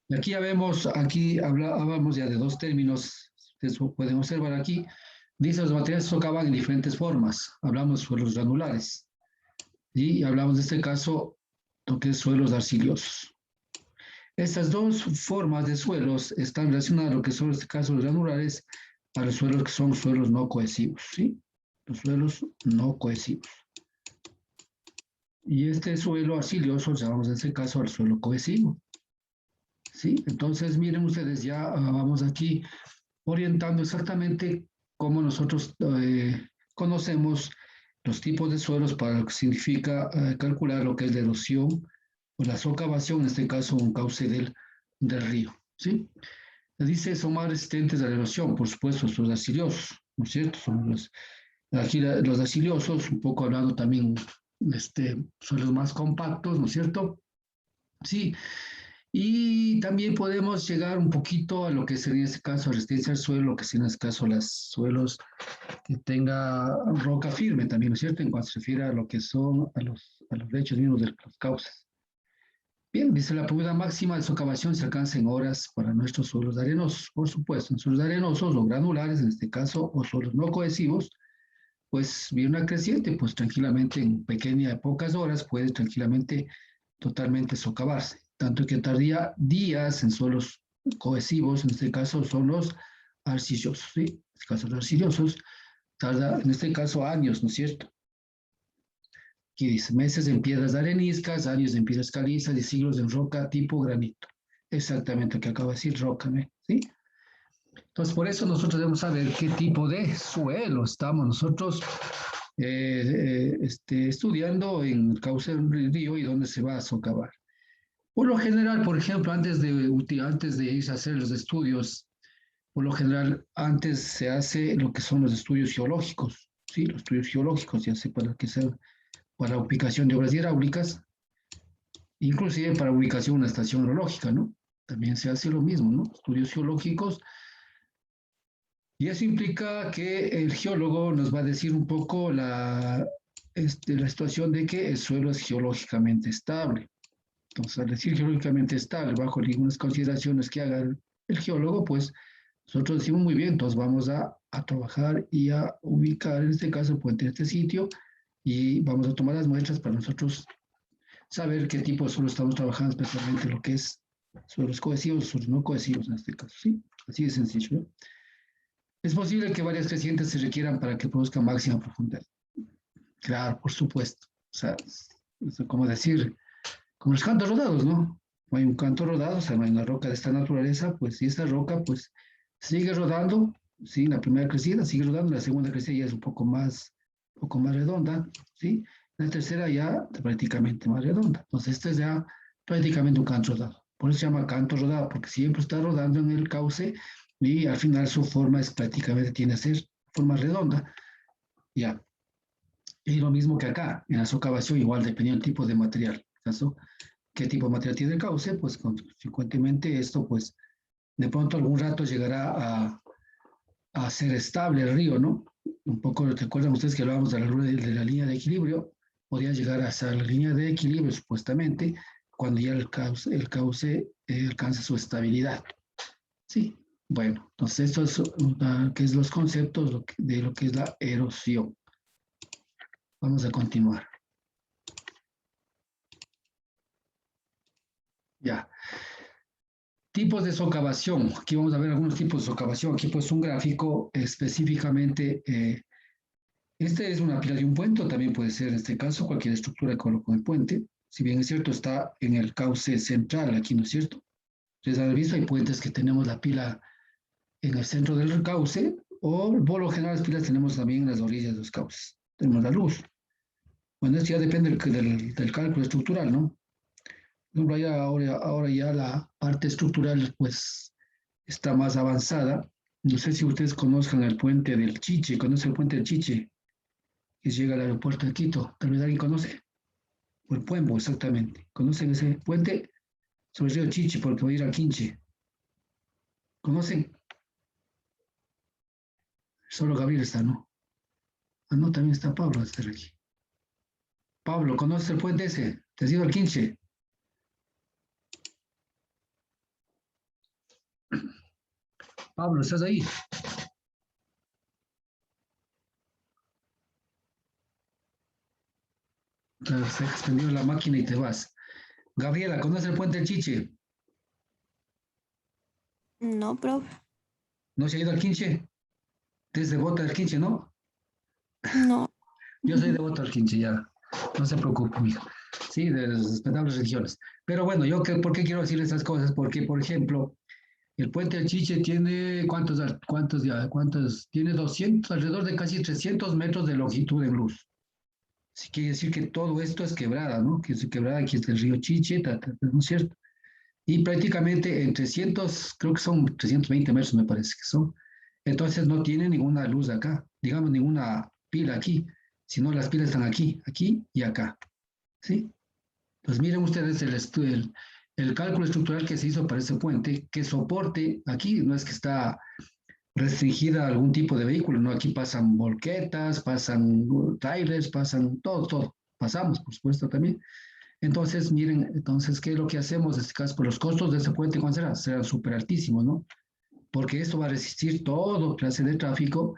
Y aquí ya vemos, aquí hablábamos ya de dos términos, ustedes pueden observar aquí, dice los materiales se socavan en diferentes formas, hablamos de suelos granulares, y hablamos de este caso, lo que es suelos arcillosos. Estas dos formas de suelos están relacionadas, lo que son en este caso los granulares, a los suelos que son suelos no cohesivos, ¿sí? Los suelos no cohesivos. Y este suelo arcilloso llamamos en este caso al suelo cohesivo. ¿Sí? Entonces, miren ustedes, ya vamos aquí orientando exactamente cómo nosotros conocemos los tipos de suelos para lo que significa calcular lo que es la erosión o la socavación, en este caso un cauce del río. ¿Sí? Dice, son más resistentes a la erosión, por supuesto, los arcillosos, ¿no es cierto? Son aquí los arcillosos, un poco hablando también, son los más compactos, ¿no es cierto? Sí, y también podemos llegar un poquito a lo que sería en este caso resistencia al suelo, lo que sería en este caso los suelos que tenga roca firme también, ¿no es cierto? En cuanto se refiere a lo que son a los lechos mismos de los cauces. Bien, dice la propiedad máxima de socavación se alcanza en horas para nuestros suelos arenosos. Por supuesto, en suelos arenosos o granulares, en este caso, o suelos no cohesivos, pues viene una creciente, pues tranquilamente en pequeñas, pocas horas puede tranquilamente totalmente socavarse. Tanto que tardía días en suelos cohesivos, en este caso son los arcillosos, ¿sí? En este caso los arcillosos, tarda en este caso años, ¿no es cierto? Aquí dice, meses en piedras areniscas, años en piedras calizas y siglos en roca tipo granito. Exactamente lo que acaba de decir roca, ¿sí? Entonces, por eso nosotros debemos saber qué tipo de suelo estamos nosotros estudiando en el cauce del río y dónde se va a socavar. Por lo general, por ejemplo, antes de irse a hacer los estudios, por lo general, antes se hace lo que son los estudios geológicos, ¿sí? Los estudios geológicos, ya sea para que sea para la ubicación de obras hidráulicas, inclusive para ubicación de una estación hidrológica, ¿no? También se hace lo mismo, ¿no? Estudios geológicos. Y eso implica que el geólogo nos va a decir un poco la situación de que el suelo es geológicamente estable. Entonces, al decir geológicamente estable, bajo algunas consideraciones que haga el geólogo, pues nosotros decimos muy bien, entonces vamos a trabajar y a ubicar, en este caso, puente en este sitio y vamos a tomar las muestras para nosotros saber qué tipo de suelo estamos trabajando, especialmente lo que es suelos cohesivos, suelos no cohesivos en este caso, ¿sí? Así de sencillo, ¿no? Es posible que varias crecientes se requieran para que produzca máxima profundidad. Claro, por supuesto. O sea, es como decir, como los cantos rodados, ¿no? Hay un canto rodado, o sea, no hay una roca de esta naturaleza, pues si esta roca, pues sigue rodando, sí, la primera crecida sigue rodando, la segunda crecida ya es un poco más redonda, ¿sí? La tercera ya prácticamente más redonda. Entonces, este es ya prácticamente un canto rodado. Por eso se llama canto rodado, porque siempre está rodando en el cauce y al final su forma es prácticamente tiene que ser forma redonda, ya. Y lo mismo que acá, en la socavación, igual dependiendo del tipo de material. ¿Caso? ¿Qué tipo de material tiene el cauce? Pues consecuentemente esto, pues de pronto algún rato llegará a ser estable el río, ¿no? Un poco, ¿recuerdan ustedes que hablábamos de la línea de equilibrio? Podría llegar hasta la línea de equilibrio, supuestamente, cuando ya el cauce alcanza su estabilidad. Sí, bueno, entonces esto es, que es los conceptos de lo que es la erosión. Vamos a continuar. Ya. Tipos de socavación. Aquí vamos a ver algunos tipos de socavación. Aquí pues un gráfico específicamente. Este es una pila de un puente, o también puede ser en este caso cualquier estructura que coloco en el puente. Si bien es cierto, está en el cauce central aquí, ¿no es cierto? Ustedes han visto, hay puentes que tenemos la pila en el centro del cauce, o por lo general las pilas tenemos también en las orillas de los cauces. Tenemos la luz. Bueno, esto ya depende del cálculo estructural, ¿no? Por ejemplo, ahora ya la parte estructural pues está más avanzada. No sé si ustedes conozcan el puente del Chiche, ¿conocen el puente del Chiche? Que llega al aeropuerto de Quito. Tal vez alguien conoce. O el Puembo, exactamente. ¿Conocen ese puente? Sobre el río Chiche, porque voy a ir a Quinche. ¿Conocen? Solo Gabriel está, ¿no? Ah, no, también está Pablo, está aquí. Pablo, ¿conoces el puente ese? ¿Te has ido al Quinche? Pablo, ¿estás ahí? Claro, se ha extendido la máquina y te vas. Gabriela, ¿conoce el puente del Chiche? No, profe. ¿No se ha ido al Quinche? Desde Bota del Quinche, ¿no? No. Yo soy devoto del Quinche, ya. No se preocupe, mijo. Sí, de las respetables religiones. Pero bueno, ¿por qué quiero decir estas cosas? Porque, por ejemplo, el puente del Chiche tiene, tiene 200, alrededor de casi 300 metros de longitud en luz. Así quiere decir que todo esto es quebrada, ¿no? Que es quebrada, aquí está el río Chiche, ¿no es cierto? Y prácticamente en 300, creo que son 320 metros, me parece que son. Entonces no tiene ninguna luz acá, digamos, ninguna pila aquí, sino las pilas están aquí, aquí y acá, ¿sí? Pues miren ustedes el cálculo estructural que se hizo para ese puente, que soporte, aquí no es que está restringida a algún tipo de vehículo, ¿no? Aquí pasan volquetas, pasan trailers, pasan todo, todo. Pasamos, por supuesto, también. Entonces, miren, entonces, ¿qué es lo que hacemos en este caso? Pues los costos de este puente, ¿cuánto será? Serán súper altísimos, ¿no? Porque esto va a resistir todo clase de tráfico,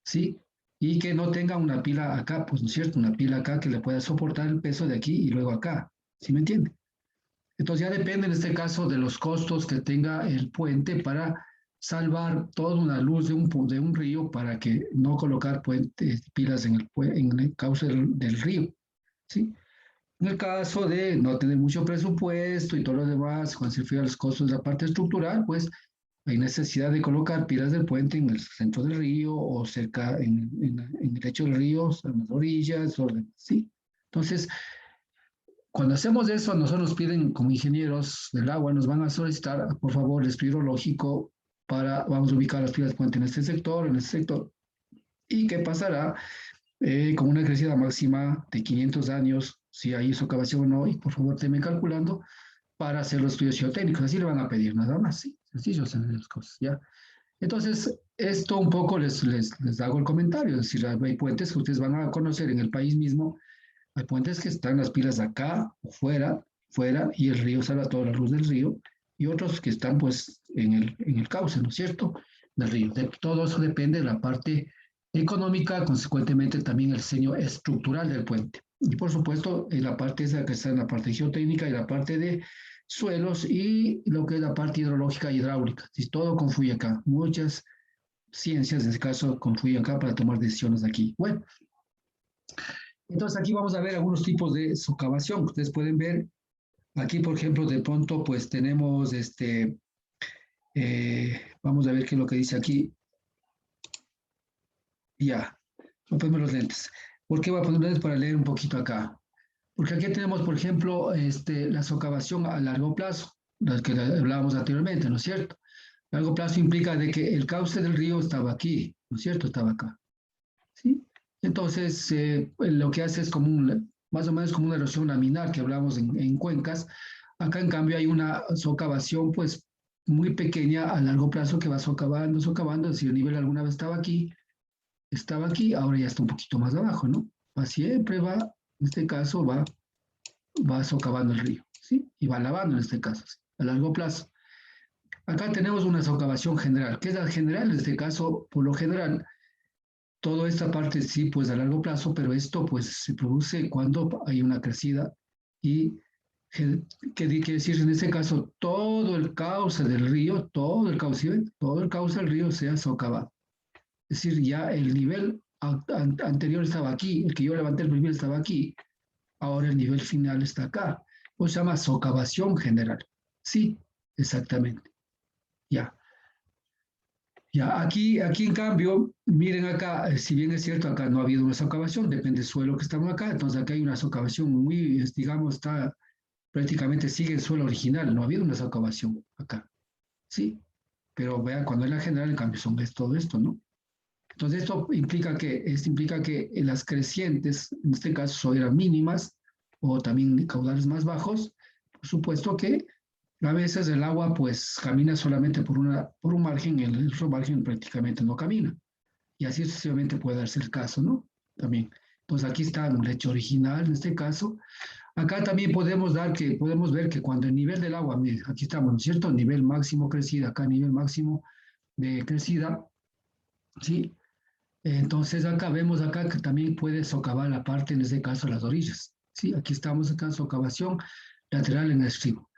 ¿sí? Y que no tenga una pila acá, pues, ¿no es cierto? Una pila acá que le pueda soportar el peso de aquí y luego acá, ¿sí me entiende? Entonces ya depende en este caso de los costos que tenga el puente para salvar toda una luz de un río para que no colocar pilas en el cauce del río, ¿sí? En el caso de no tener mucho presupuesto y todo lo demás, cuando se refiere a los costos de la parte estructural, pues hay necesidad de colocar pilas del puente en el centro del río o cerca en el lecho del río, en las orillas, ¿sí? Entonces, cuando hacemos eso, nosotros nos piden como ingenieros del agua, nos van a solicitar, por favor, el estudio hidrológico vamos a ubicar las pilas del puente en este sector. ¿Y qué pasará? Con una crecida máxima de 500 años, si hay socavación o no, y por favor tenme calculando para hacer los estudios geotécnicos. Así le van a pedir nada más, sí, sencillo hacen las cosas, ¿ya? Entonces, esto un poco les hago el comentario, es decir, hay puentes que ustedes van a conocer en el país mismo, hay puentes que están las pilas acá o fuera, y el río sale a toda la luz del río, y otros que están pues en el cauce, ¿no es cierto? Del río. Todo eso depende de la parte económica, consecuentemente también el diseño estructural del puente. Y por supuesto, en la parte esa que está en la parte geotécnica y la parte de suelos y lo que es la parte hidrológica y hidráulica. Si todo confluye acá, muchas ciencias en este caso confluyen acá para tomar decisiones aquí. Bueno, entonces aquí vamos a ver algunos tipos de socavación. Ustedes pueden ver aquí, por ejemplo, de pronto pues tenemos vamos a ver qué es lo que dice aquí. Ya, voy a ponerme los lentes. ¿Por qué voy a poner lentes? Para leer un poquito acá? Porque aquí tenemos, por ejemplo, la socavación a largo plazo, las que hablábamos anteriormente, ¿no es cierto? Largo plazo implica de que el cauce del río estaba aquí, ¿no es cierto? Estaba acá, ¿sí? Entonces, pues, lo que hace es más o menos como una erosión laminar que hablamos en cuencas. Acá, en cambio, hay una socavación, pues, muy pequeña a largo plazo que va socavando, socavando. Es decir, el nivel alguna vez estaba aquí, ahora ya está un poquito más abajo, ¿no? Va siempre va, en este caso, va socavando el río, ¿sí? Y va lavando en este caso, ¿sí? A largo plazo. Acá tenemos una socavación general. ¿Qué es la general? En este caso, por lo general, toda esta parte sí, pues a largo plazo, pero esto pues se produce cuando hay una crecida y ¿qué quiere decir en este caso? Todo el cauce del río, todo el cauce del río se ha socavado. Es decir, ya el nivel anterior estaba aquí, el que yo levanté el primer estaba aquí, ahora el nivel final está acá. Pues se llama socavación general. Sí, exactamente. Ya. Ya, aquí en cambio, miren acá, si bien es cierto, acá no ha habido una socavación, depende del suelo que estamos acá, entonces acá hay una socavación digamos, está prácticamente sigue el suelo original, no ha habido una socavación acá, ¿sí? Pero vean, cuando es la general, en cambio, es todo esto, ¿no? Entonces esto implica que en las crecientes, en este caso, eran mínimas o también caudales más bajos, por supuesto que a veces el agua pues camina solamente por un margen, el otro margen prácticamente no camina. Y así sucesivamente puede darse el caso, ¿no? También. Pues aquí está un lecho original en este caso. Acá también podemos ver que cuando el nivel del agua, mire, aquí estamos, ¿no es cierto? Nivel máximo crecido, acá nivel máximo de crecida, ¿sí? Entonces acá vemos acá que también puede socavar la parte, en este caso las orillas, ¿sí? Aquí estamos acá, socavación lateral en el estribo.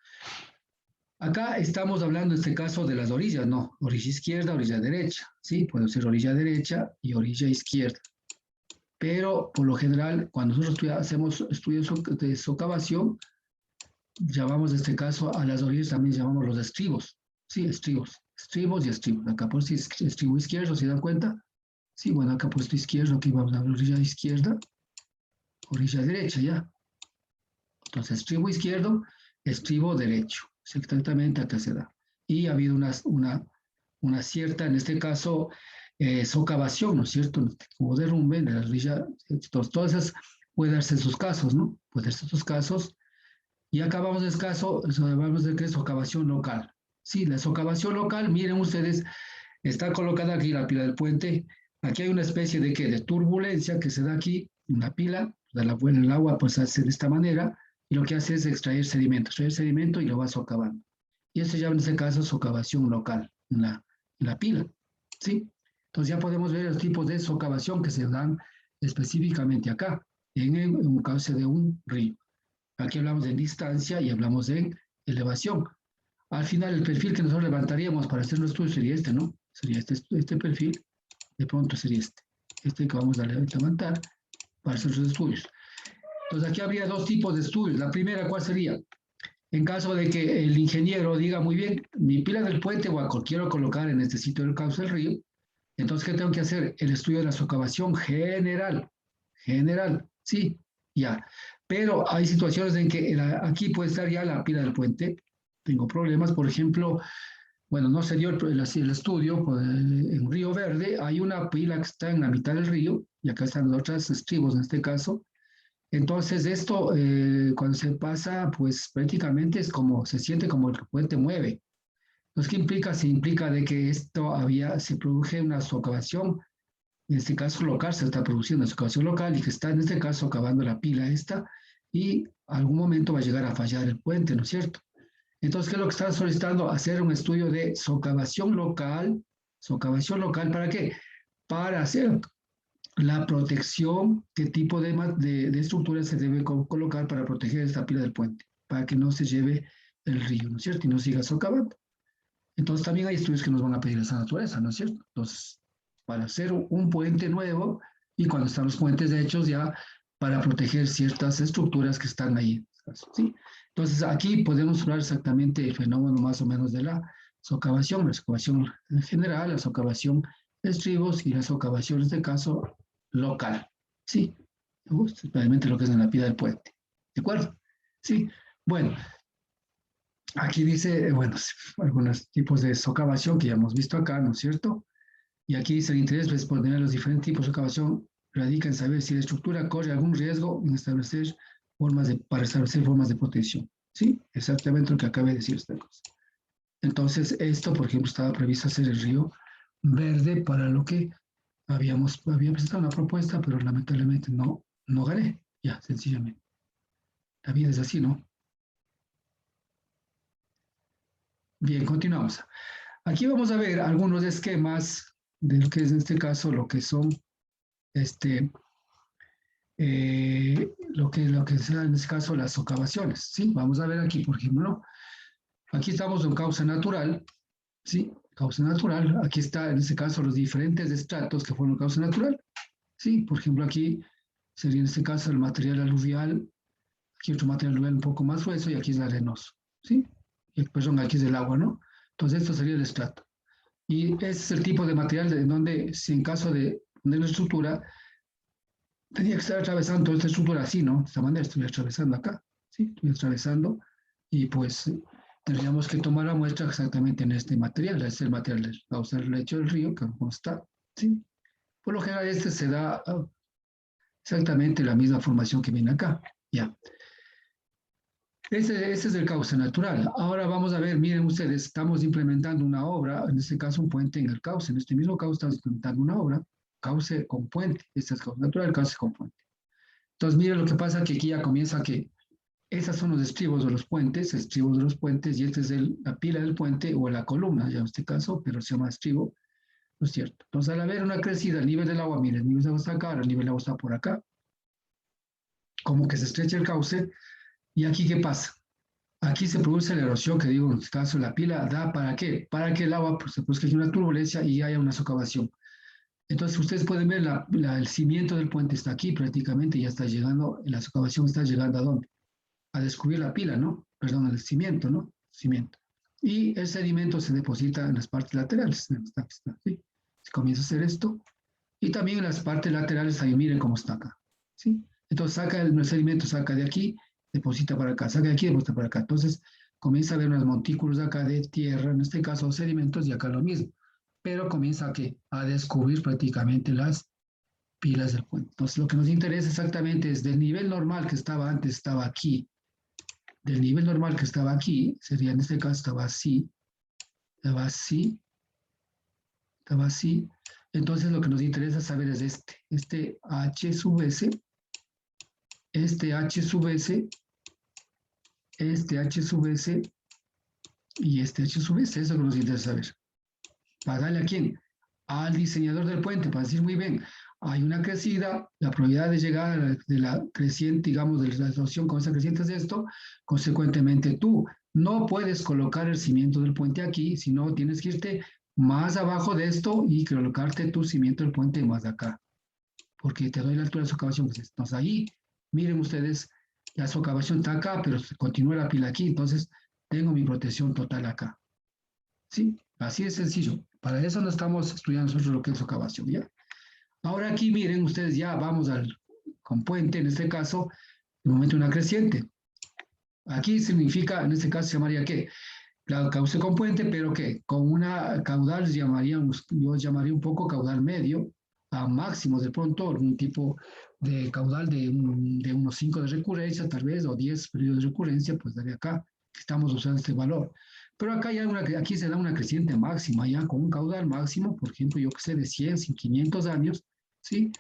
Acá estamos hablando en este caso de las orillas, no, orilla izquierda, orilla derecha, ¿sí? Puede ser orilla derecha y orilla izquierda. Pero por lo general, cuando nosotros hacemos estudios de socavación, llamamos en este caso a las orillas, también llamamos los estribos, ¿sí? Estribos y estribos. Acá por si estribo izquierdo, ¿se dan cuenta? Sí, bueno, acá puesto izquierdo, aquí vamos a la orilla izquierda, orilla derecha, ¿ya? Entonces, estribo izquierdo, estribo derecho. Exactamente acá se da. Y ha habido una cierta, en este caso, socavación, ¿no es cierto? Como derrumbe de la orilla. Entonces, todas esas puede darse sus casos, ¿no? Puede darse sus casos. Y acabamos el caso, hablamos de que es socavación local. Sí, la socavación local, miren ustedes, está colocada aquí la pila del puente. Aquí hay una especie de, ¿qué? De turbulencia que se da aquí en la pila, el agua pues hace de esta manera, y lo que hace es extraer sedimento y lo va socavando. Y eso se llama en este caso socavación local en la pila, ¿sí? Entonces ya podemos ver los tipos de socavación que se dan específicamente acá, en un cauce de un río. Aquí hablamos de distancia y hablamos de elevación. Al final, el perfil que nosotros levantaríamos para hacer nuestro estudio sería este, ¿no? Sería este perfil, de pronto sería este que vamos a levantar para hacer los estudios. Entonces, aquí habría dos tipos de estudios. La primera, ¿cuál sería? En caso de que el ingeniero diga, muy bien, mi pila del puente quiero colocar en este sitio del cauce del río, entonces, ¿qué tengo que hacer? El estudio de la socavación general. General, sí, ya. Pero hay situaciones en que aquí puede estar ya la pila del puente. Tengo problemas, por ejemplo, bueno, no se dio el estudio, pues, en Río Verde hay una pila que está en la mitad del río, y acá están los otros estribos en este caso. Entonces, esto, cuando se pasa, pues prácticamente es como, se siente como el puente mueve. Entonces, ¿qué implica? Se implica de que se produce una socavación, en este caso local, se está produciendo una socavación local y que está en este caso socavando la pila esta, y algún momento va a llegar a fallar el puente, ¿no es cierto? Entonces, ¿qué es lo que están solicitando? Hacer un estudio de socavación local. ¿Socavación local para qué? Para hacer la protección, qué tipo de estructura se debe colocar para proteger esta pila del puente, para que no se lleve el río, ¿no es cierto? Y no siga socavando. Entonces, también hay estudios que nos van a pedir esa naturaleza, ¿no es cierto? Entonces, para hacer un puente nuevo, y cuando están los puentes hechos ya, para proteger ciertas estructuras que están ahí, ¿sí? Entonces, aquí podemos hablar exactamente el fenómeno más o menos de la socavación en general, la socavación de estribos y la socavación, en este caso, local, ¿sí? Especialmente lo que es en la pila del puente, ¿de acuerdo? Sí, bueno, aquí dice, bueno, algunos tipos de socavación que ya hemos visto acá, ¿no es cierto? Y aquí dice el interés de responder a los diferentes tipos de socavación radica en saber si la estructura corre algún riesgo en establecer para establecer formas de protección. ¿Sí? Exactamente lo que acabé de decir esta cosa. Entonces, esto, por ejemplo, estaba previsto hacer el río Verde para lo que había presentado una propuesta, pero lamentablemente no gané. Ya, sencillamente. La vida es así, ¿no? Bien, continuamos. Aquí vamos a ver algunos esquemas de lo que es en este caso, lo que son lo que sea en este caso las socavaciones, ¿sí? Vamos a ver aquí, por ejemplo, aquí estamos en causa natural, ¿sí? Causa natural, aquí está en este caso los diferentes estratos que fueron causa natural, ¿sí? Por ejemplo, aquí sería en este caso el material aluvial, aquí otro material aluvial un poco más grueso y aquí es arenoso, ¿sí? Y, perdón, aquí es el agua, ¿no? Entonces esto sería el estrato. Y ese es el tipo de material en donde, si en caso de una estructura, tenía que estar atravesando toda esta estructura así, ¿no? De esta manera, estoy atravesando acá, ¿sí? Estoy atravesando y pues tendríamos que tomar la muestra exactamente en este material. Este es el material del cauce del lecho del río, que como está, ¿sí? Por lo general este se da exactamente la misma formación que viene acá, ya. Este es el cauce natural. Ahora vamos a ver, miren ustedes, estamos implementando una obra, en este caso un puente en el cauce. En este mismo cauce estamos implementando una obra, cauce con puente. Este es cauce natural, cauce con puente. Entonces, miren lo que pasa que aquí ya comienza que Esas son los estribos de los puentes, y esta es la pila del puente o la columna, ya en este caso, pero se llama estribo, ¿no es cierto? Entonces, al haber una crecida, el nivel del agua, miren, el nivel del agua está acá, el nivel del agua está por acá, como que se estrecha el cauce, y aquí, ¿qué pasa? Aquí se produce la erosión, que digo, en este caso, la pila da ¿para qué? Para que el agua pues, se produzca una turbulencia y haya una socavación. Entonces, ustedes pueden ver el cimiento del puente está aquí prácticamente, ya está llegando, la socavación está llegando ¿a dónde? A descubrir la pila, ¿no? Perdón, el cimiento, ¿no? Cimiento. Y el sedimento se deposita en las partes laterales, ¿sí? Se comienza a hacer esto. Y también en las partes laterales, ahí miren cómo está acá, ¿sí? Entonces saca el sedimento, saca de aquí, deposita para acá, saca de aquí, deposita para acá. Entonces comienza a ver unos montículos acá de tierra, en este caso sedimentos, y acá lo mismo. Pero comienza a descubrir prácticamente las pilas del puente. Entonces lo que nos interesa exactamente es del nivel normal que estaba antes, estaba aquí, del nivel normal que estaba aquí, sería en este caso estaba así, estaba así, estaba así. Entonces lo que nos interesa saber es este H sub S, este H sub S, este H sub S y este H sub S. Eso es lo que nos interesa saber. ¿Para darle a quién? Al diseñador del puente, para decir muy bien, hay una crecida, la probabilidad de llegar de la creciente, digamos, de la situación con esa creciente es esto, consecuentemente tú no puedes colocar el cimiento del puente aquí, sino tienes que irte más abajo de esto y colocarte tu cimiento del puente más acá, porque te doy la altura de socavación. Pues, entonces ahí, miren ustedes, la socavación está acá, pero continúa la pila aquí, entonces tengo mi protección total acá. ¿Sí? Así de sencillo. Para eso no estamos estudiando nosotros lo que es socavación, ¿ya? Ahora aquí miren ustedes, ya vamos con puente, en este caso, el momento de una creciente. Aquí significa, en este caso se llamaría ¿qué? Claro, cauce con puente, pero ¿qué? Con una caudal, yo llamaría un poco caudal medio, a máximo de pronto, un tipo de caudal de unos 5 de recurrencia, tal vez, o 10 periodos de recurrencia, pues daría acá, estamos usando este valor. Pero acá aquí se da una creciente máxima, ya con un caudal máximo, por ejemplo, yo que sé, de 100, 500 años, ¿sí?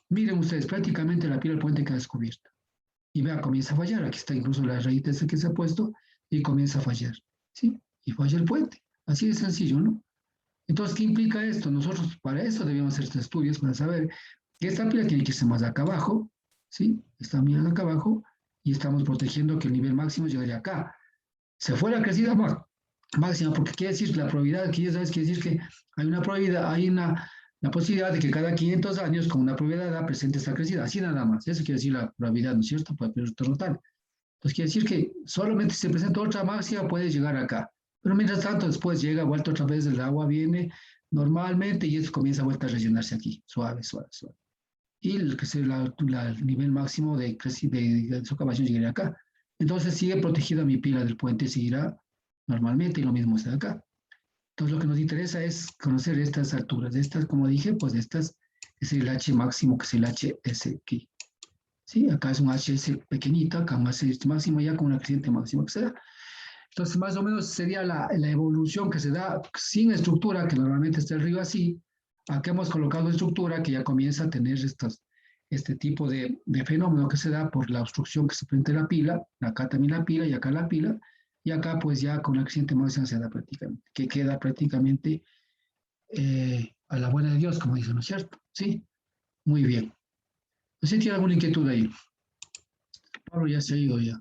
Miren ustedes, prácticamente la piel del puente queda descubierta. Y vea, comienza a fallar. Aquí está incluso la rayita esa que se ha puesto y comienza a fallar, ¿sí? Y falla el puente. Así de sencillo, ¿no? Entonces, ¿qué implica esto? Nosotros para eso debemos hacer estos estudios para saber que esta pila tiene que irse más acá abajo, ¿sí? Está mirando acá abajo y estamos protegiendo que el nivel máximo llegaría acá. Se fue la crecida máxima, porque quiere decir la probabilidad, aquí ya sabes, quiere decir que hay una probabilidad, hay una posibilidad de que cada 500 años con una probabilidad presente esta crecida, así nada más. Eso quiere decir la probabilidad, ¿no es cierto? Para el periodo total. Entonces quiere decir que solamente si se presenta otra máxima puede llegar acá. Pero mientras tanto, después llega, vuelta otra vez, el agua viene normalmente y eso comienza a vuelta a rellenarse aquí, suave, suave, suave. Y el nivel máximo de socavación llegaría acá. Entonces sigue protegida mi pila del puente, seguirá normalmente y lo mismo está acá. Entonces lo que nos interesa es conocer estas alturas. De estas, como dije, pues de estas es el H máximo, que es el HS aquí. ¿Sí? Acá es un HS pequeñito, acá un HS máximo ya con una creciente máxima que se da. Entonces más o menos sería la evolución que se da sin estructura, que normalmente está el río así. Acá hemos colocado estructura que ya comienza a tener este tipo de fenómeno que se da por la obstrucción que se presenta en la pila, acá también la pila y acá la pila, y acá pues ya con la creciente máxima se da prácticamente, que queda prácticamente a la buena de Dios, como dicen, ¿no es cierto? Sí, muy bien. No sé si tiene alguna inquietud ahí. Pablo ya se ha ido ya.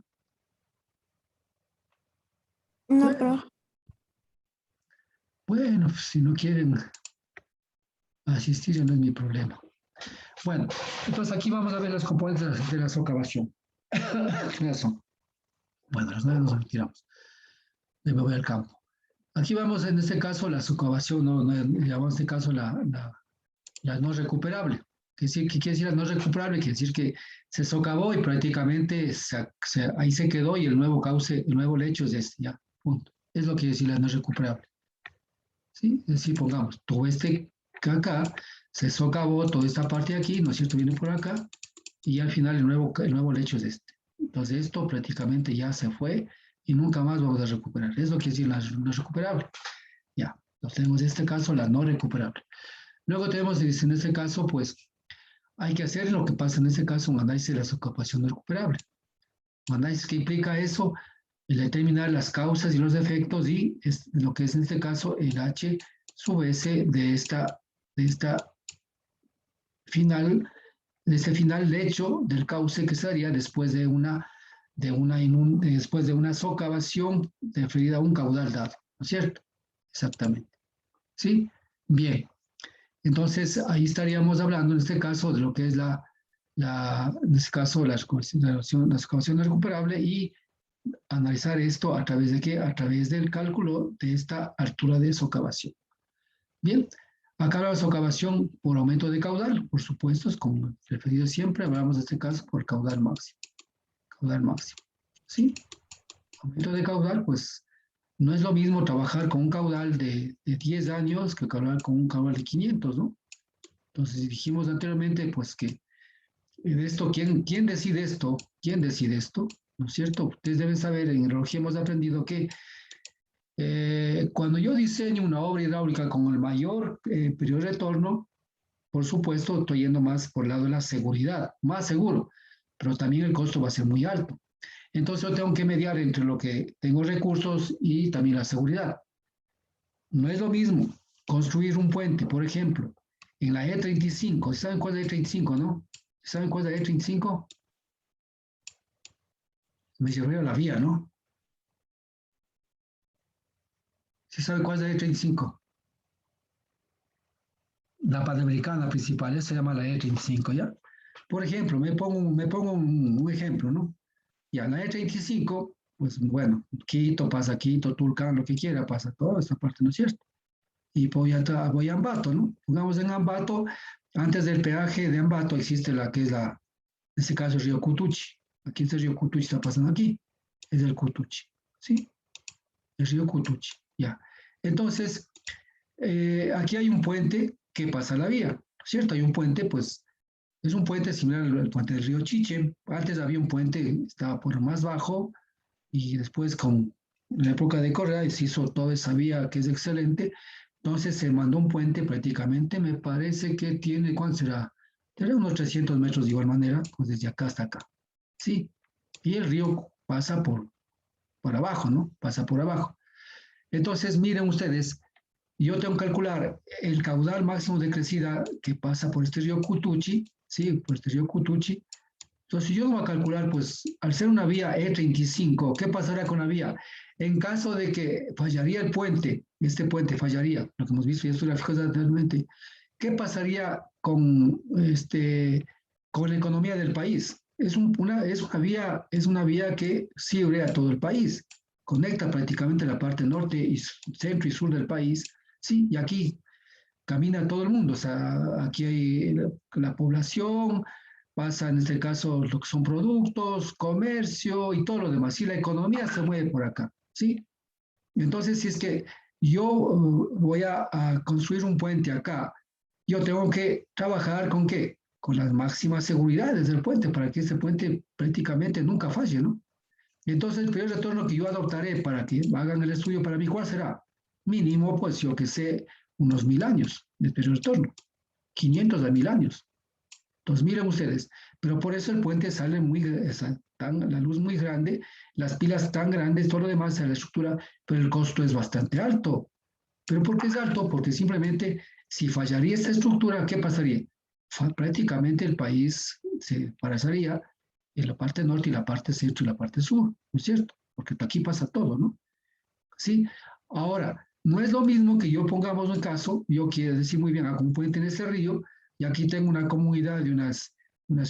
No, Bueno, profe. bueno, pues, si no quieren asistir ya no es mi problema. Bueno, entonces aquí vamos a ver los componentes de la socavación. ¿Qué son? Bueno, los 9 nos retiramos. Me voy al campo. Aquí vamos, en este caso, la socavación, no, llamamos en este caso la no recuperable. ¿Qué quiere decir la no recuperable? Quiere decir que se socavó y prácticamente ahí se quedó y el nuevo cauce, el nuevo lecho es este, ya, punto. Es lo que quiere decir la no recuperable. ¿Sí? Es decir, pongamos, todo este acá se socavó, toda esta parte de aquí, ¿no es cierto? Viene por acá y al final el nuevo lecho es este. Entonces esto prácticamente ya se fue y nunca más vamos a recuperar. Es lo que quiere decir la no recuperable. Ya, entonces tenemos en este caso la no recuperable. Luego tenemos en este caso, pues hay que hacer lo que pasa en este caso, un análisis de la ocupación no recuperable. Análisis que implica eso, el determinar las causas y los efectos y es lo que es en este caso el H sub S de esta final, de este final lecho del cauce que se daría después de después de una socavación referida a un caudal dado, ¿no es cierto? Exactamente. ¿Sí? Bien. Entonces, ahí estaríamos hablando en este caso de lo que es en este caso, la excavación recuperable y analizar esto a través de qué? A través del cálculo de esta altura de socavación. Bien, acá la socavación por aumento de caudal, por supuesto, es como referido siempre, hablamos de este caso por caudal máximo. Caudal máximo. ¿Sí? Aumento de caudal, pues no es lo mismo trabajar con un caudal de 10 años que trabajar con un caudal de 500, ¿no? Entonces dijimos anteriormente, pues que de esto, ¿quién decide esto? ¿Quién decide esto? ¿No es cierto? Ustedes deben saber, en hidrología hemos aprendido que cuando yo diseño una obra hidráulica con el mayor periodo de retorno, por supuesto, estoy yendo más por el lado de la seguridad, más seguro, pero también el costo va a ser muy alto. Entonces yo tengo que mediar entre lo que tengo recursos y también la seguridad. No es lo mismo construir un puente, por ejemplo, en la E35. ¿Saben cuál es la E35, no? ¿Saben cuál es la E35? Me sirvió la vía, ¿no? ¿Sí saben cuál es la E35? La Panamericana principal, esa se llama la E35, ¿ya? Por ejemplo, me pongo un ejemplo, ¿no? Ya, la E35, pues bueno, Quito, pasa Quito, Tulcán, lo que quiera, pasa toda esta parte, ¿no es cierto? Y voy a Ambato, ¿no? Pongamos en Ambato, antes del peaje de Ambato existe la que es en este caso, el río Cutuchi. Aquí este río Cutuchi está pasando aquí, es el Cutuchi, ¿sí? El río Cutuchi, ya. Entonces, aquí hay un puente que pasa la vía, ¿cierto? Hay un puente, pues, es un puente similar al puente del río Chiche. Antes había un puente, estaba por más bajo, y después con la época de Correa se hizo toda esa vía que es excelente. Entonces se mandó un puente prácticamente, me parece que tiene, ¿cuánto será? Tiene unos 300 metros de igual manera, pues desde acá hasta acá. Sí, y el río pasa por abajo, ¿no? Pasa por abajo. Entonces, miren ustedes, yo tengo que calcular el caudal máximo de crecida que pasa por este río Cutuchi, ¿sí? Por este río Cutuchi. Entonces, si yo voy a calcular, pues, al ser una vía E35, ¿qué pasará con la vía? En caso de que fallaría el puente, este puente fallaría, lo que hemos visto en estos gráficos anteriormente, ¿qué pasaría con la economía del país? Es una vía que sirve a todo el país, conecta prácticamente la parte norte y centro y sur del país, sí, y aquí camina todo el mundo, o sea, aquí hay la población, pasa en este caso lo que son productos, comercio y todo lo demás, y la economía se mueve por acá, ¿sí? Entonces, si es que yo voy a construir un puente acá, yo tengo que trabajar con qué? Con las máximas seguridades del puente para que este puente prácticamente nunca falle, ¿no? Entonces, el periodo de retorno que yo adoptaré para que hagan el estudio para mí, ¿cuál será? Mínimo, pues yo que sé, unos 1000 años de periodo de retorno, 500 a 1000 años. Entonces, miren ustedes, pero por eso el puente sale la luz muy grande, las pilas tan grandes, todo lo demás, la estructura, pero el costo es bastante alto. ¿Pero por qué es alto? Porque simplemente, si fallaría esta estructura, ¿qué pasaría? Prácticamente el país se pararía en la parte norte y la parte centro y la parte sur, ¿no es cierto? Porque aquí pasa todo, ¿no? ¿Sí? Ahora, no es lo mismo que yo pongamos un caso, yo quiero decir muy bien, hago un puente en ese río, y aquí tengo una comunidad de unas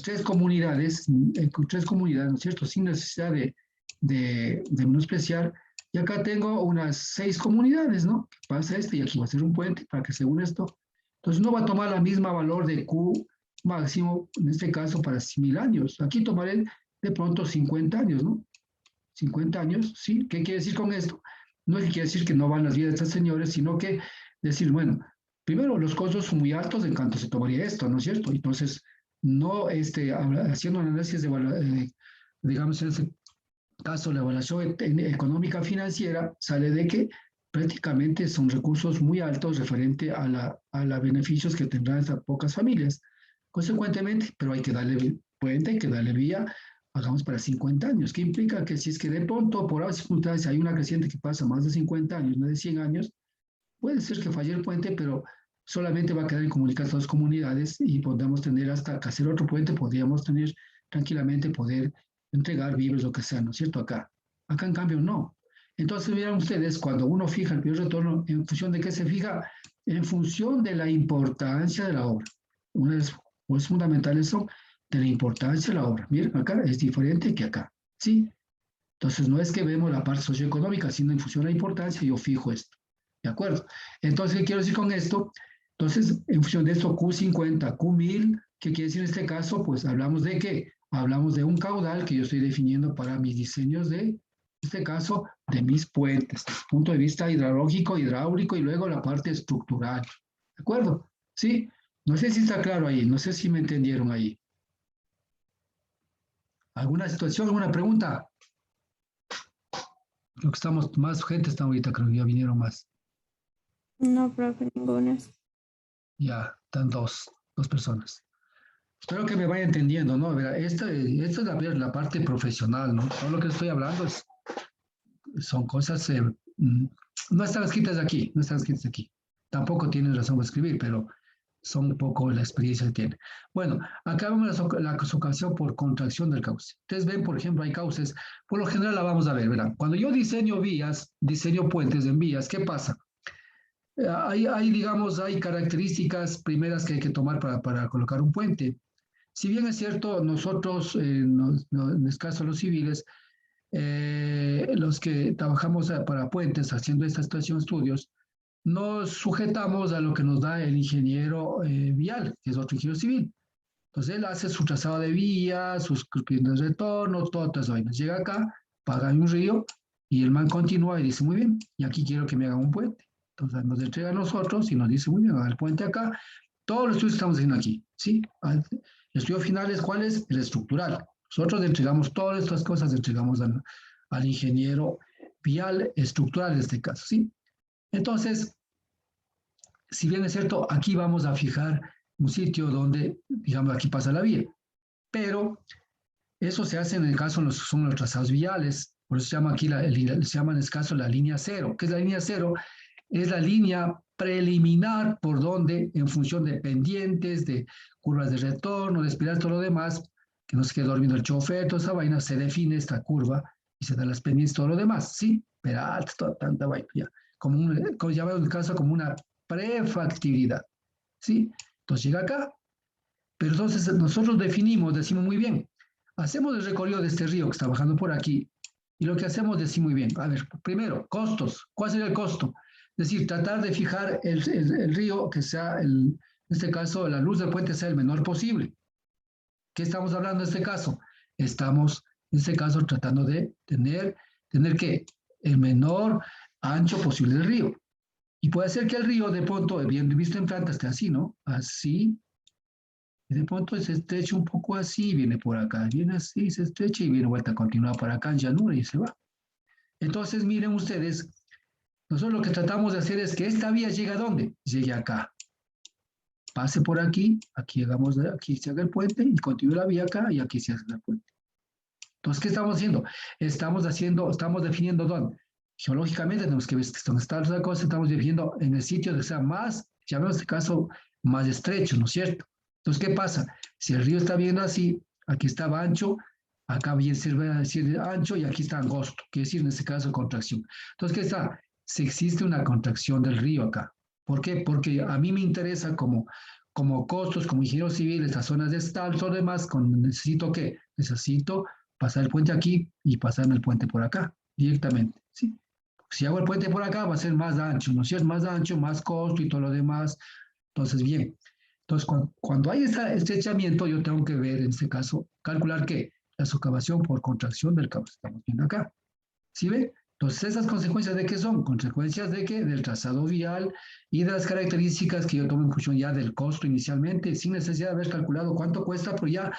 tres comunidades, ¿no es cierto? Sin necesidad de menospreciar, y acá tengo unas 6 comunidades, ¿no? Pasa y aquí va a ser un puente para que se une esto. Entonces no va a tomar la misma valor de Q máximo, en este caso para 1000 años. Aquí tomaré de pronto 50 años, ¿no? 50 años, ¿sí? ¿Qué quiere decir con esto? No es que quiere decir que no van las vidas de estas señores, sino que decir, bueno, primero los costos son muy altos en cuanto se tomaría esto, ¿no es cierto? Entonces, no haciendo un análisis digamos, en este caso, la evaluación económica financiera sale de que prácticamente son recursos muy altos referente a los beneficios que tendrán estas pocas familias. Consecuentemente, pero hay que darle puente, hay que darle vía, hagamos para 50 años. ¿Qué implica? Que si es que de pronto, por alguna circunstancia, hay una creciente que pasa más de 50 años, no de 100 años, puede ser que falle el puente, pero solamente va a quedar incomunicado a las comunidades y podamos tener hasta que hacer otro puente, podríamos tener tranquilamente poder entregar víveres, lo que sea, ¿no es cierto? Acá en cambio no. Entonces, vieron ustedes, cuando uno fija el periodo de retorno, ¿en función de qué se fija? En función de la importancia de la obra. Una de las cosas fundamentales son de la importancia de la obra. Miren, acá es diferente que acá, ¿sí? Entonces, no es que vemos la parte socioeconómica, sino en función de la importancia, yo fijo esto. ¿De acuerdo? Entonces, ¿qué quiero decir con esto? Entonces, en función de esto, Q50, Q1000, ¿qué quiere decir en este caso? Pues hablamos de qué? Hablamos de un caudal que yo estoy definiendo para mis diseños de, en este caso, de mis puentes, desde el punto de vista hidrológico, hidráulico y luego la parte estructural. ¿De acuerdo? ¿Sí? No sé si está claro ahí, no sé si me entendieron ahí. ¿Alguna situación, alguna pregunta? Creo que estamos, más gente está ahorita, creo que ya vinieron más. No, profe, ninguna. Ya, están dos personas. Espero que me vaya entendiendo, ¿no? Verá, esta es la parte profesional, ¿no? Todo lo que estoy hablando son cosas, no están escritas aquí, no están escritas aquí. Tampoco tienen razón para escribir, pero son un poco la experiencia que tienen. Bueno, acá vemos la ocasión por contracción del cauce. Ustedes ven, por ejemplo, hay cauces, por lo general la vamos a ver, verán. Cuando yo diseño vías, diseño puentes en vías, ¿qué pasa? Digamos, hay características primeras que hay que tomar para colocar un puente. Si bien es cierto, nosotros, en el caso de los civiles, los que trabajamos para puentes haciendo esta estación estudios, nos sujetamos a lo que nos da el ingeniero vial, que es otro ingeniero civil. Entonces él hace su trazado de vías, sus pintas de retorno, todas las vainas. Llega acá, paga un río y el man continúa y dice, muy bien, y aquí quiero que me hagan un puente. Entonces nos entrega a nosotros y nos dice, muy bien, haga el puente acá. Todos los estudios que estamos haciendo aquí, ¿sí? El estudio final es ¿cuál es? El estructural. Nosotros le entregamos todas estas cosas, le entregamos al ingeniero vial estructural en este caso, ¿sí? Entonces, si bien es cierto, aquí vamos a fijar un sitio donde, digamos, aquí pasa la vía, pero eso se hace en el caso de son los trazados viales, por eso se llama aquí, se llama en este caso la línea cero. ¿Qué es la línea cero? Es la línea preliminar por donde, en función de pendientes, de curvas de retorno, de espiral, todo lo demás, que no se quede dormido el chofer, toda esa vaina, se define esta curva y se da las pendientes, todo lo demás, ¿sí? Pero toda tanta vaina, ya. Como ya veo en el caso, como una prefactibilidad, ¿sí? Entonces llega acá, pero entonces nosotros definimos, decimos muy bien, hacemos el recorrido de este río que está bajando por aquí, y lo que hacemos, decimos muy bien, a ver, primero, costos, ¿cuál sería el costo? Es decir, tratar de fijar el río que sea, en este caso, la luz del puente sea el menor posible. ¿Qué estamos hablando en este caso? Estamos, en este caso, tratando de tener que el menor ancho posible del río. Y puede ser que el río, de pronto, bien visto en planta, esté así, ¿no? Así, y de pronto se estrecha un poco así, viene por acá, viene así, se estrecha y viene vuelta, continúa para acá en llanura y se va. Entonces, miren ustedes, nosotros lo que tratamos de hacer es que esta vía llegue a ¿dónde? Llegue acá. Pase por aquí, aquí se haga el puente y continúe la vía acá y aquí se hace el puente. Entonces, ¿qué estamos haciendo? Estamos definiendo dónde. Geológicamente tenemos que ver dónde está la cosa, estamos definiendo en el sitio que sea más, llamemos este caso, más estrecho, ¿no es cierto? Entonces, ¿qué pasa? Si el río está viendo así, aquí estaba ancho, acá bien sirve a decir ancho y aquí está angosto, quiere decir en este caso contracción. Entonces, ¿qué está? Si existe una contracción del río acá. ¿Por qué? Porque a mí me interesa como costos, como ingeniero civil, estas zonas de estal, todo demás, necesito ¿qué? Necesito pasar el puente aquí y pasarme el puente por acá, directamente, ¿sí? Si hago el puente por acá va a ser más ancho, ¿no? Si es más ancho, más costo y todo lo demás. Entonces, bien. Entonces, cuando hay este estrechamiento, yo tengo que ver, en este caso, calcular ¿qué? La socavación por contracción del cauce. Estamos viendo acá. ¿Sí ve? Entonces, ¿esas consecuencias de qué son? Consecuencias de qué? Del trazado vial y de las características que yo tomo en función ya del costo inicialmente, sin necesidad de haber calculado cuánto cuesta, pero ya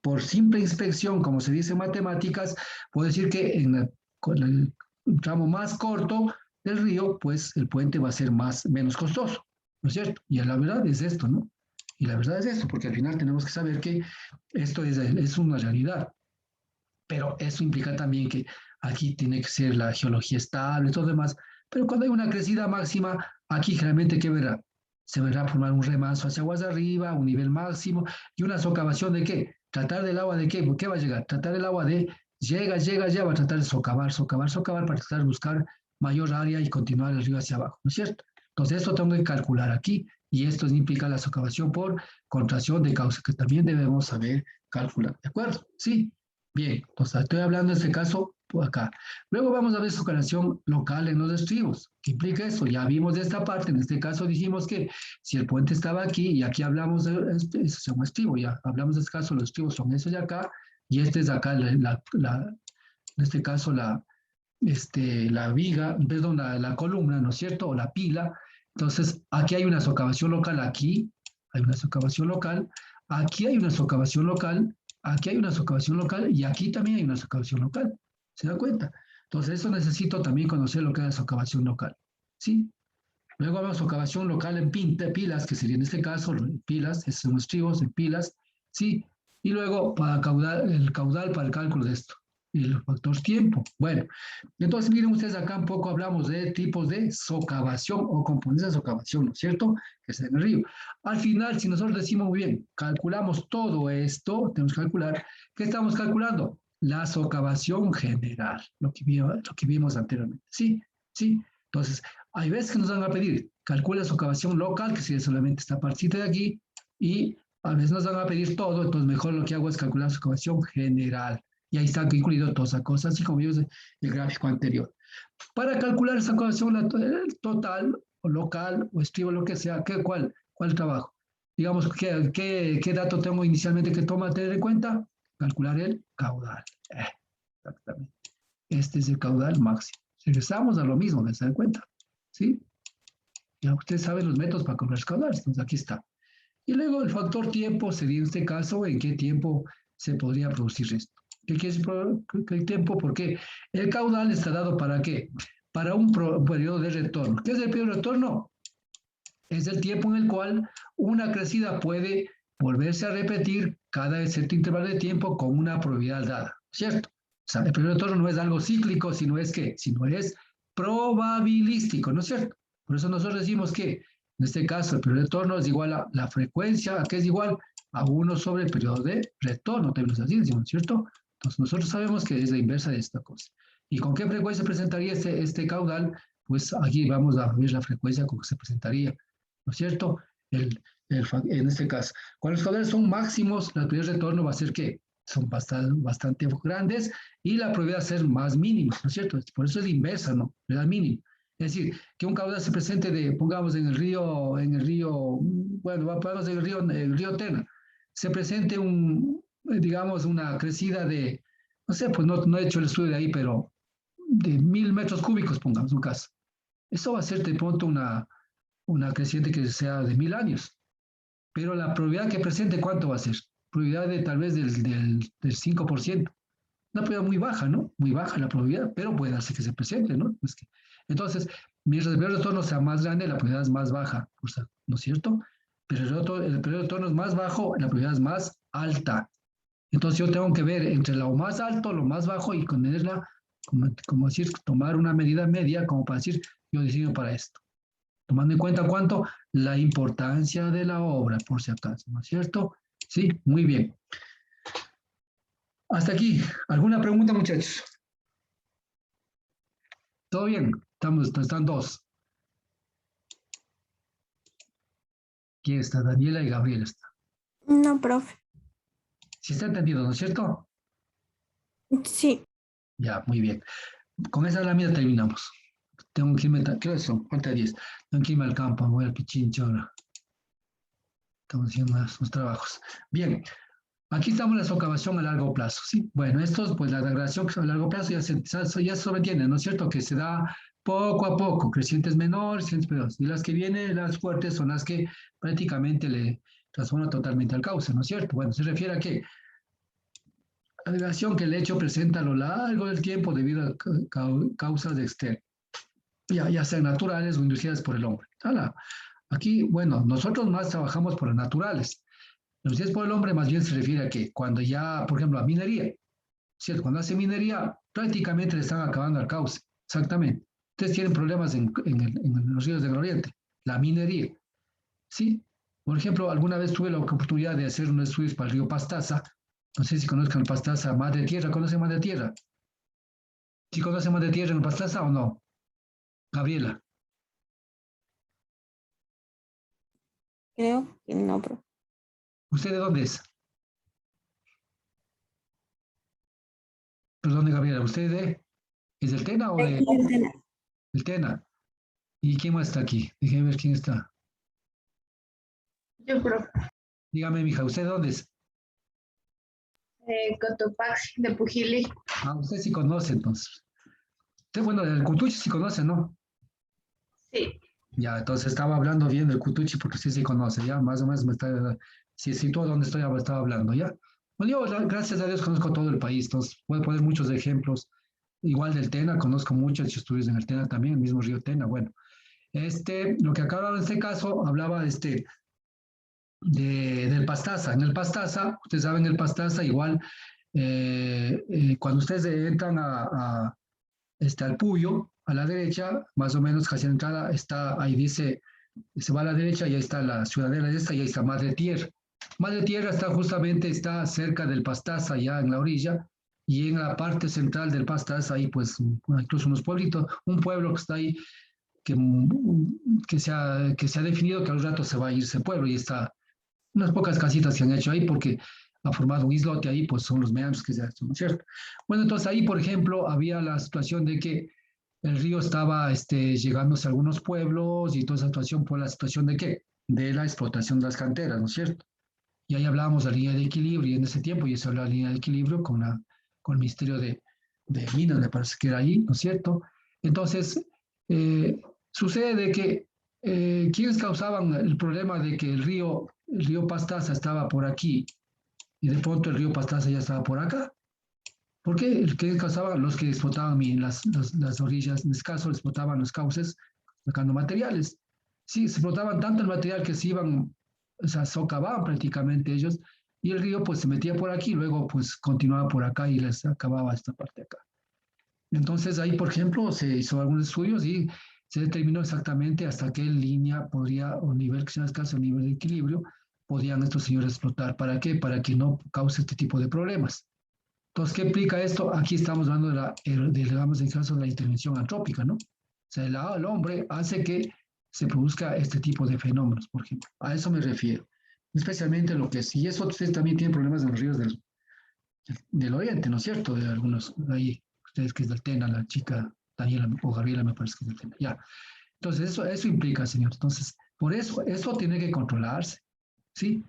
por simple inspección, como se dice en matemáticas, puedo decir que con el tramo más corto del río, pues el puente va a ser menos costoso, ¿no es cierto? Y la verdad es esto, ¿no? Y la verdad es esto, porque al final tenemos que saber que esto es una realidad. pero eso implica también que aquí tiene que ser la geología estable y todo lo demás. Pero cuando hay una crecida máxima, aquí generalmente, ¿qué verá? Se verá formar un remanso hacia aguas de arriba, un nivel máximo, y una socavación de qué? Tratar del agua de qué, ¿por qué va a llegar? Tratar el agua de llega, va a tratar de socavar para tratar de buscar mayor área y continuar el río hacia abajo, ¿no es cierto? Entonces esto tengo que calcular aquí, y esto implica la socavación por contracción de causa, que también debemos saber calcular, ¿de acuerdo? Sí, bien, entonces estoy hablando en este caso por acá. Luego vamos a ver socavación local en los estribos. ¿Qué implica eso? Ya vimos de esta parte, en este caso dijimos que si el puente estaba aquí, y aquí hablamos de, eso se llama estribo, ya hablamos de este caso, los estribos son esos de acá, y este es de acá, en este caso la viga, perdón, la columna, ¿no es cierto? O la pila. Entonces, aquí hay una socavación local, aquí hay una socavación local, aquí hay una socavación local, aquí hay una socavación local y aquí también hay una socavación local. ¿Se da cuenta? Entonces, eso necesito también conocer lo que es la socavación local. ¿Sí? Luego hablamos de socavación local en pilas, que sería en este caso pilas, esos son los estribos en pilas. ¿Sí? Y luego para el caudal para el cálculo de esto. Y el factor tiempo. Bueno, entonces miren ustedes acá un poco hablamos de tipos de socavación o componentes de socavación, ¿no es cierto? Que está en el río. Al final, si nosotros decimos muy bien, calculamos todo esto, tenemos que calcular, ¿qué estamos calculando? La socavación general, lo que vimos anteriormente. Sí, sí. Entonces, hay veces que nos van a pedir, calcula la socavación local, que sería solamente esta partita de aquí, y a veces nos van a pedir todo, entonces mejor lo que hago es calcular la socavación general. Y ahí está incluido toda esa cosa, así como vimos en el gráfico anterior. Para calcular esa socavación total, o local, o estribo, lo que sea, ¿cuál trabajo? Digamos, ¿qué dato tengo inicialmente que tener en cuenta? Calcular el caudal. Exactamente. Este es el caudal máximo. Regresamos a lo mismo, ¿se dan cuenta? ¿Sí? Ya ustedes saben los métodos para calcular los caudales, entonces aquí está. Y luego el factor tiempo sería en este caso en qué tiempo se podría producir esto. ¿Qué quiere decir el tiempo? Porque el caudal está dado para qué? Para un periodo de retorno. ¿Qué es el periodo de retorno? Es el tiempo en el cual una crecida puede volverse a repetir cada cierto intervalo de tiempo con una probabilidad dada, ¿cierto? O sea, el periodo de retorno no es algo cíclico, sino es probabilístico, ¿no es cierto? Por eso nosotros decimos que en este caso el periodo de retorno es igual a la frecuencia, que es igual a 1 sobre el periodo de retorno, tenemos así, decimos, ¿cierto? Entonces nosotros sabemos que es la inversa de esta cosa. ¿Y con qué frecuencia presentaría este caudal? Pues aquí vamos a ver la frecuencia con que se presentaría. ¿No es cierto? En este caso, cuando los caudales son máximos, la probabilidad de retorno va a ser que son bastante grandes y la probabilidad de ser más mínima, ¿no es cierto? Por eso es inversa, ¿no? La mínima. Es decir, que un caudal se presente pongamos en el río, bueno, pongamos en el río Tena, se presente digamos, una crecida de, no sé, pues no he hecho el estudio de ahí, pero de 1000 metros cúbicos, pongamos un caso. Eso va a ser de pronto una creciente que sea de 1000 años. Pero la probabilidad que presente, ¿cuánto va a ser? Probabilidad de tal vez del 5%. Una probabilidad muy baja, ¿no? Muy baja la probabilidad, pero puede darse que se presente, ¿no? Entonces, mientras el periodo de retorno sea más grande, la probabilidad es más baja, ¿no es cierto? Pero el periodo de retorno es más bajo, la probabilidad es más alta. Entonces yo tengo que ver entre lo más alto, lo más bajo y ponerla, como decir, tomar una medida media como para decir, yo diseño para esto. Tomando en cuenta cuánto, la importancia de la obra, por si acaso, ¿no es cierto? Sí, muy bien. Hasta aquí. ¿Alguna pregunta, muchachos? ¿Todo bien? Están dos. ¿Quién está? Daniela y Gabriela está. No, profe. Sí está entendido, ¿no es cierto? Sí. Ya, muy bien. Con esa lámina terminamos. Tengo que irme, ¿qué hora son? Falta 10. Tengo que irme al campo, voy al Pichincho ahora. Estamos haciendo unos trabajos. Bien, aquí estamos en la socavación a largo plazo, ¿sí? Bueno, estos, pues la degradación a largo plazo ya se sobreentiende, ¿no es cierto? Que se da poco a poco, crecientes menores, crecientes menores. Y las que vienen, las fuertes, son las que prácticamente le transforman totalmente al cauce, ¿no es cierto? Bueno, se refiere a que la degradación que el hecho presenta a lo largo del tiempo debido a causas externas, ya sean naturales o inducidas por el hombre. Aquí, bueno, nosotros más trabajamos por las naturales. Los 10 por el hombre más bien se refiere a que cuando ya, por ejemplo, la minería, ¿cierto? Cuando hace minería, prácticamente le están acabando al cauce, exactamente. Ustedes tienen problemas en los ríos del oriente, la minería, ¿sí? Por ejemplo, alguna vez tuve la oportunidad de hacer unos estudios para el río Pastaza. No sé si conozcan el Pastaza, Madre Tierra. ¿Conocen Madre Tierra? ¿Sí conocen Madre Tierra en el Pastaza o no? Gabriela, Creo que no, profe. ¿usted de dónde es? Perdón, Gabriela, ¿es del TENA o Aquí el tema. del TENA? ¿Y quién más está aquí? Déjeme ver quién está. Yo, profe. Dígame, mija, ¿usted de dónde es? Cotopaxi, de Pujilí. Ah, usted sí conoce, entonces. Usted, bueno, el Cutuchi sí conoce, ¿no? Sí. Ya, entonces estaba hablando bien del Cutuchi porque usted sí conoce, ya, más o menos si sitúa donde estaba hablando, ya. Bueno, yo, gracias a Dios, conozco todo el país, entonces puedo poner muchos ejemplos. Igual del Tena, conozco mucho, he hecho estudios en el Tena también, el mismo río Tena, bueno. Lo que acá hablaba en este caso, hablaba del Pastaza. En el Pastaza, ustedes saben, el Pastaza igual, cuando ustedes entran al Puyo, a la derecha, más o menos casi a la entrada, está, ahí dice, se va a la derecha y ahí está la ciudadela esta y ahí está Madre Tierra. Madre Tierra está cerca del Pastaza, ya en la orilla, y en la parte central del Pastaza, ahí pues incluso unos pueblitos, un pueblo que está ahí, que, que se ha definido que al rato se va a ir ese pueblo y está unas pocas casitas que han hecho ahí porque ha formado un islote ahí, pues son los meandros que se han hecho, ¿no es cierto? Bueno, entonces ahí, por ejemplo, había la situación de que el río estaba llegándose a algunos pueblos y toda esa situación por la situación de qué? De la explotación de las canteras, ¿no es cierto? Y ahí hablábamos de la línea de equilibrio y en ese tiempo ya se hablaba de la línea de equilibrio con el Ministerio de Minas, me parece que era ahí, ¿no es cierto? Entonces, eh, sucede que quienes causaban el problema de que el río Pastaza estaba por aquí y de pronto el río Pastaza ya estaba por acá. ¿Por qué? El que causaban los que explotaban las orillas, en este caso explotaban los cauces sacando materiales. Sí, se explotaban tanto el material que se iban, o sea, socavaban prácticamente ellos y el río pues se metía por aquí, luego pues continuaba por acá y les acababa esta parte de acá. Entonces ahí, por ejemplo, se hizo algunos estudios y se determinó exactamente hasta qué línea podría, o nivel, que sea el nivel de equilibrio, podían estos señores explotar. ¿Para qué? Para que no cause este tipo de problemas. Entonces, ¿qué implica esto? Aquí estamos hablando digamos, en caso de la intervención antrópica, ¿no? O sea, el hombre hace que se produzca este tipo de fenómenos, por ejemplo. A eso me refiero. Especialmente lo que es, y eso ustedes también tienen problemas en los ríos del oriente, ¿no es cierto? De algunos, ahí, ustedes que es del Tena, la chica Daniela o Gabriela me parece que es del Tena, ya. Entonces, eso implica, señor. Entonces, por eso tiene que controlarse, ¿sí?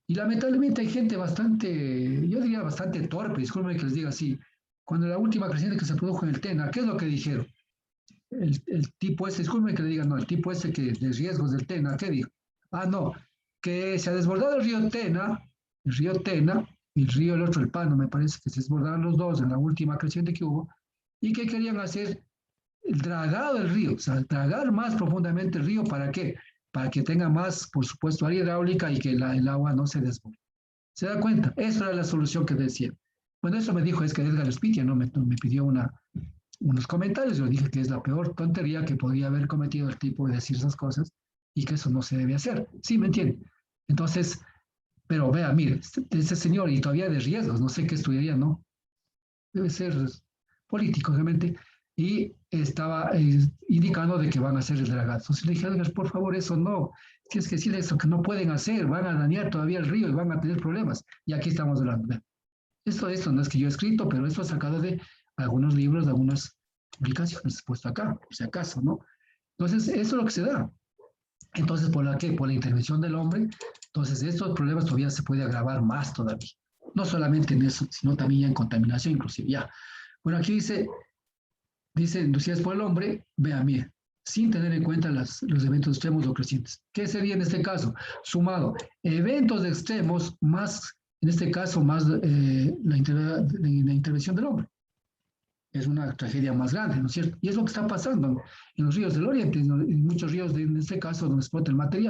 Y lamentablemente hay gente bastante, yo diría bastante torpe, discúlpenme que les diga así. Cuando la última creciente que se produjo en el Tena, ¿qué es lo que dijeron? El tipo ese, discúlpenme que le diga, no, el tipo ese que de riesgos del Tena, ¿qué dijo? Ah, no, que se ha desbordado el río Tena, y el río el otro, el Pano, me parece que se desbordaron los dos en la última creciente que hubo, y que querían hacer el dragado del río, o sea, dragar más profundamente el río, ¿para qué? Para que tenga más, por supuesto, área hidráulica y que el agua no se desborde. ¿Se da cuenta? Esa era la solución que decía. Bueno, eso me dijo, es que Edgar Spitia, ¿no? Me pidió unos comentarios, yo dije que es la peor tontería que podría haber cometido el tipo de decir esas cosas y que eso no se debe hacer. ¿Sí me entiende? Entonces, pero vea, mire, este señor y todavía de riesgos, no sé qué estudiaría, ¿no? Debe ser político, obviamente, y estaba indicando de que van a hacer el dragado. Entonces le dije, Edgar, por favor, eso no, tienes que decirle eso que no pueden hacer, van a dañar todavía el río y van a tener problemas. Y aquí estamos hablando. Esto no es que yo he escrito, pero esto es sacado de algunos libros, de algunas publicaciones, puesto acá, por si acaso, ¿no? Entonces, eso es lo que se da. Entonces, ¿por la qué? Por la intervención del hombre. Entonces, estos problemas todavía se puede agravar más todavía. No solamente en eso, sino también ya en contaminación, inclusive ya. Bueno, aquí dice inducidas por el hombre, vea, mire, sin tener en cuenta los eventos extremos o crecientes. ¿Qué sería en este caso? Sumado, eventos extremos más, en este caso, más la intervención del hombre. Es una tragedia más grande, ¿no es cierto? Y es lo que está pasando en los ríos del oriente, en muchos ríos, en este caso, donde explota el material.